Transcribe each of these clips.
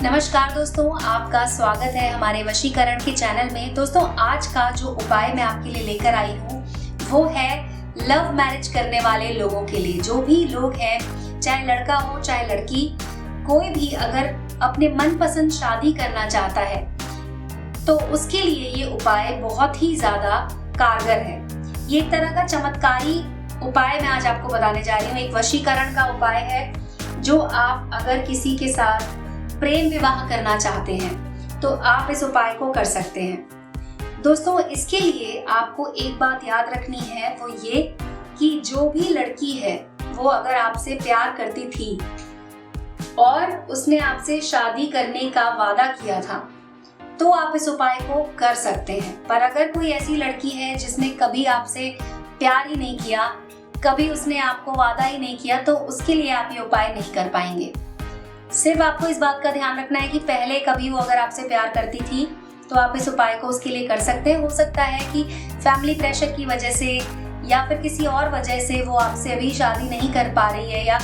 नमस्कार दोस्तों, आपका स्वागत है हमारे वशीकरण के चैनल में। दोस्तों, आज का जो उपाय मैं आपके लिए लेकर आई हूँ वो है लव मैरिज करने वाले लोगों के लिए। जो भी लोग हैं, चाहे लड़का हो चाहे लड़की, कोई भी अगर अपने मनपसंद शादी करना चाहता है तो उसके लिए ये उपाय बहुत ही ज्यादा कारगर है। ये एक तरह का चमत्कारी उपाय मैं आज आपको बताने जा रही हूँ। एक वशीकरण का उपाय है जो आप अगर किसी के साथ प्रेम विवाह करना चाहते हैं तो आप इस उपाय को कर सकते हैं। दोस्तों, इसके लिए आपको एक बात याद रखनी है, वो ये कि जो भी लड़की है वो अगर आपसे प्यार करती थी और उसने आपसे शादी करने का वादा किया था तो आप इस उपाय को कर सकते हैं। पर अगर कोई ऐसी लड़की है जिसने कभी आपसे प्यार ही नहीं किया, कभी उसने आपको वादा ही नहीं किया, तो उसके लिए आप ये उपाय नहीं कर पाएंगे। सिर्फ आपको इस बात का ध्यान रखना है कि पहले कभी वो अगर आपसे प्यार करती थी तो आप इस उपाय को उसके लिए कर सकते हैं। हो सकता है कि फैमिली प्रेशर की वजह से या फिर किसी और वजह से वो आपसे अभी शादी नहीं कर पा रही है या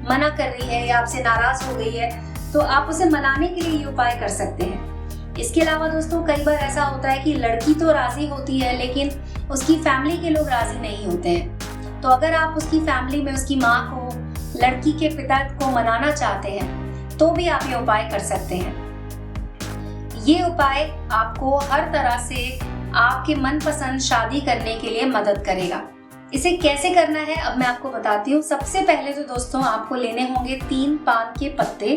मना कर रही है या आपसे नाराज हो गई है, तो आप उसे मनाने के लिए ये उपाय कर सकते हैं। इसके अलावा दोस्तों, कई बार ऐसा होता है कि लड़की तो राजी होती है लेकिन उसकी फैमिली के लोग राजी नहीं होते हैं। तो अगर आप उसकी फैमिली में उसकी माँ को, लड़की के पिता को मनाना चाहते हैं तो भी आप ये उपाय कर सकते हैं। ये उपाय आपको हर तरह से आपके मनपसंद शादी करने के लिए मदद करेगा। इसे कैसे करना है अब मैं आपको बताती हूँ। सबसे पहले तो दोस्तों आपको लेने होंगे 3 पान के पत्ते,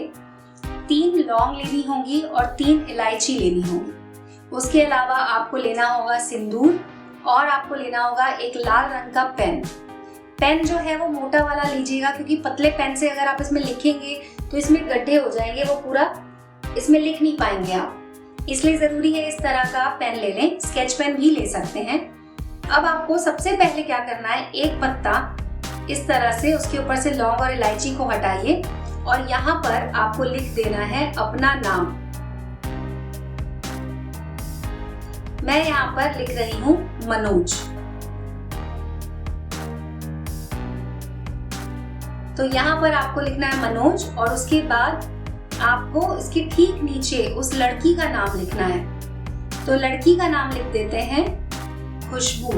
3 लौंग लेनी होंगी और 3 इलायची लेनी होगी। उसके अलावा आपको लेना होगा सिंदूर और आपको लेना होगा एक लाल रंग का पेन। पेन जो है वो मोटा वाला लीजिएगा, क्योंकि पतले पेन से अगर आप इसमें लिखेंगे तो इसमें गड्ढे हो जाएंगे, वो पूरा इसमें लिख नहीं पाएंगे आप। इसलिए जरूरी है इस तरह का पेन ले लें। स्केच पेन भी ले सकते हैं। अब आपको सबसे पहले क्या करना है, एक पत्ता इस तरह से उसके ऊपर से लौंग और इलायची को हटाइए और यहाँ पर आपको लिख देना है अपना नाम। मैं यहाँ पर लिख रही हूँ मनोज। तो यहाँ पर आपको लिखना है मनोज और उसके बाद आपको इसके ठीक नीचे उस लड़की का नाम लिखना है। तो लड़की का नाम लिख देते हैं खुशबू।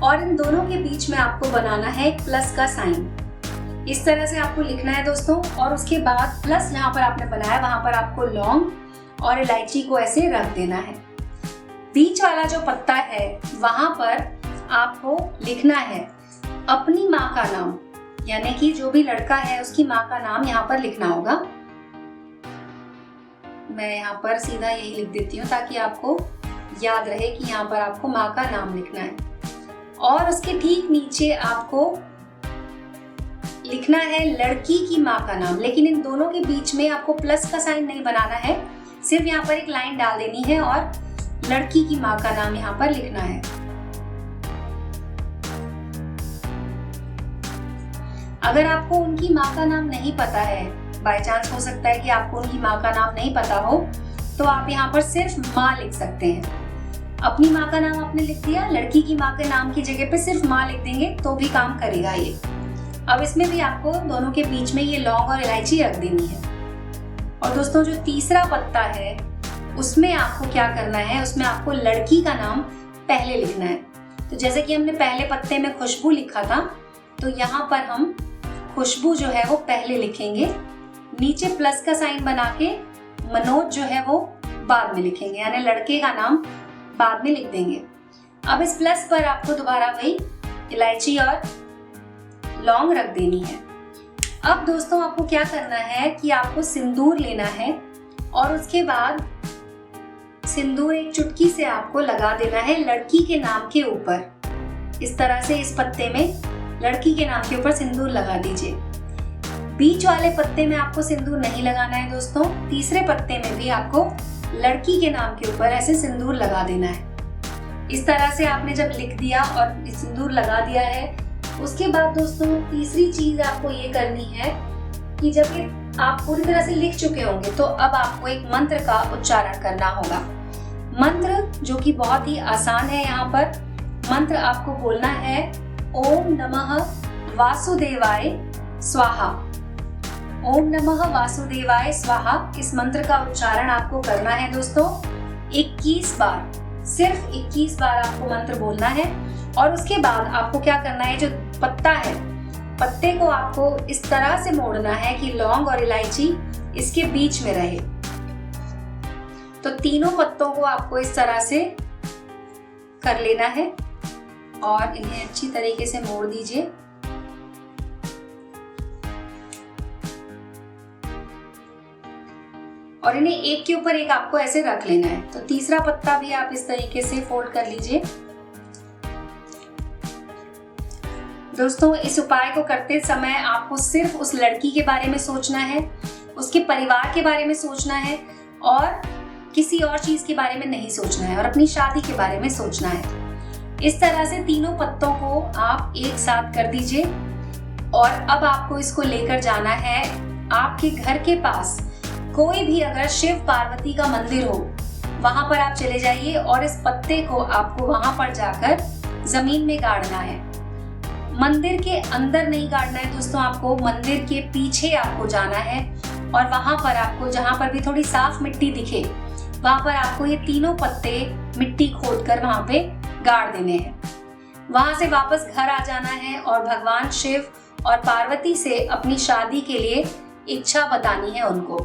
और इन दोनों के बीच में आपको बनाना है एक प्लस का साइन। इस तरह से आपको लिखना है दोस्तों। और उसके बाद प्लस जहां पर आपने बनाया वहां पर आपको लौंग और इलायची को ऐसे रख देना है। बीच वाला जो पत्ता है वहां पर आपको लिखना है अपनी माँ का नाम, यानी कि जो भी लड़का है उसकी माँ का नाम यहाँ पर लिखना होगा। मैं यहाँ पर सीधा यही लिख देती हूँ ताकि आपको याद रहे कि यहाँ पर आपको माँ का नाम लिखना है। और उसके ठीक नीचे आपको लिखना है लड़की की माँ का नाम, लेकिन इन दोनों के बीच में आपको प्लस का साइन नहीं बनाना है, सिर्फ यहाँ पर एक लाइन डाल देनी है और लड़की की माँ का नाम यहाँ पर लिखना है। अगर आपको उनकी माँ का नाम नहीं पता है, बाय चांस हो सकता है कि आपको उनकी माँ का नाम नहीं पता हो, तो आप यहाँ पर सिर्फ माँ लिख सकते हैं। अपनी माँ का नाम आपने लिख दिया, लड़की की माँ के नाम की जगह पे सिर्फ माँ लिख देंगे तो भी काम करेगा ये। अब इसमें भी आपको दोनों के बीच में ये लौंग और इलायची रख देनी है। और दोस्तों, जो तीसरा पत्ता है उसमें आपको क्या करना है, उसमें आपको लड़की का नाम पहले लिखना है। तो जैसे कि हमने पहले पत्ते में खुशबू लिखा था, तो यहाँ पर हम खुशबू जो है वो पहले लिखेंगे, नीचे प्लस का साइन बना के मनोज जो है वो बाद में लिखेंगे, यानी लड़के का नाम बाद में लिख देंगे। अब इस प्लस पर आपको दोबारा वही इलायची और लौंग रख देनी है। अब दोस्तों आपको क्या करना है कि आपको सिंदूर लेना है और उसके बाद सिंदूर एक चुटकी से आपको लगा देना है लड़की के नाम के ऊपर। इस तरह से इस पत्ते में लड़की के नाम के ऊपर सिंदूर लगा दीजिए। बीच वाले पत्ते में आपको सिंदूर नहीं लगाना है दोस्तों। तीसरे पत्ते में भी आपको लड़की के नाम के ऊपर ऐसे सिंदूर लगा देना है। इस तरह से आपने जब लिख दिया और सिंदूर लगा दिया है, उसके बाद दोस्तों तीसरी चीज आपको ये करनी है कि जब ये आप पूरी तरह से लिख चुके होंगे तो अब आपको एक मंत्र का उच्चारण करना होगा। मंत्र जो कि बहुत ही आसान है। यहाँ पर मंत्र आपको बोलना है ओम नमः वासुदेवाय स्वाहा। ओम नमः वासुदेवाय स्वाहा, इस मंत्र का उच्चारण आपको करना है दोस्तों 21 बार, सिर्फ 21 बार आपको मंत्र बोलना है। और उसके बाद आपको क्या करना है, जो पत्ता है, पत्ते को आपको इस तरह से मोड़ना है कि लौंग और इलायची इसके बीच में रहे। तो तीनों पत्तों को आपको इस तरह से कर लेना है और इन्हें अच्छी तरीके से मोड़ दीजिए। और इन्हें एक के ऊपर एक आपको ऐसे रख लेना है। तो तीसरा पत्ता भी आप इस तरीके से फोल्ड कर लीजिए। दोस्तों, इस उपाय को करते समय आपको सिर्फ उस लड़की के बारे में सोचना है, उसके परिवार के बारे में सोचना है और किसी और चीज के बारे में नहीं सोचना है, और अपनी शादी के बारे में सोचना है। इस तरह से तीनों पत्तों को आप एक साथ कर दीजिए। और अब आपको इसको लेकर जाना है आपके घर के पास। कोई भी अगर शिव पार्वती का मंदिर हो, वहां पर आप चले जाइए और इस पत्ते को आपको वहां पर जाकर जमीन में गाड़ना है। मंदिर के अंदर नहीं गाड़ना है दोस्तों, आपको मंदिर के पीछे आपको जाना है और वहां पर आपको, जहां पर भी थोड़ी साफ मिट्टी दिखे, वहां पर आपको ये तीनों पत्ते मिट्टी खोदकर वहां पे गाड़ देने हैं। वहां से वापस घर आ जाना है और भगवान शिव और पार्वती से अपनी शादी के लिए इच्छा बतानी है उनको,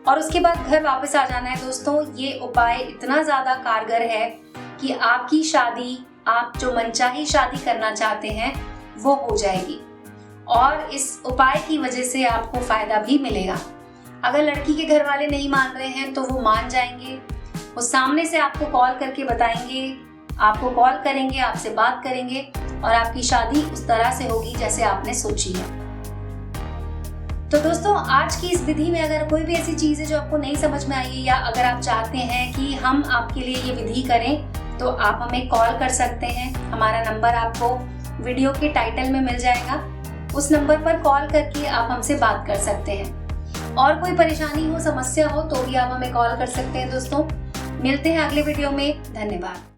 और उसके बाद घर वापस आ जाना है। दोस्तों, ये उपाय इतना ज्यादा कारगर है कि आपकी शादी, आप जो मनचाही शादी करना चाहते हैं वो हो जाएगी, और इस उपाय की वजह से आपको फायदा भी मिलेगा। अगर लड़की के घर वाले नहीं मान रहे हैं तो वो मान जाएंगे, वो सामने से आपको कॉल करके बताएंगे, आपको कॉल करेंगे, आपसे बात करेंगे और आपकी शादी उस तरह से होगी जैसे आपने सोची है। तो दोस्तों, आज की इस विधि में अगर कोई भी ऐसी चीज है जो आपको नहीं समझ में आई है, या अगर आप चाहते हैं कि हम आपके लिए ये विधि करें, तो आप हमें कॉल कर सकते हैं। हमारा नंबर आपको वीडियो के टाइटल में मिल जाएगा। उस नंबर पर कॉल करके आप हमसे बात कर सकते हैं। और कोई परेशानी हो, समस्या हो, तो भी आप हमें कॉल कर सकते हैं। दोस्तों, मिलते हैं अगले वीडियो में। धन्यवाद।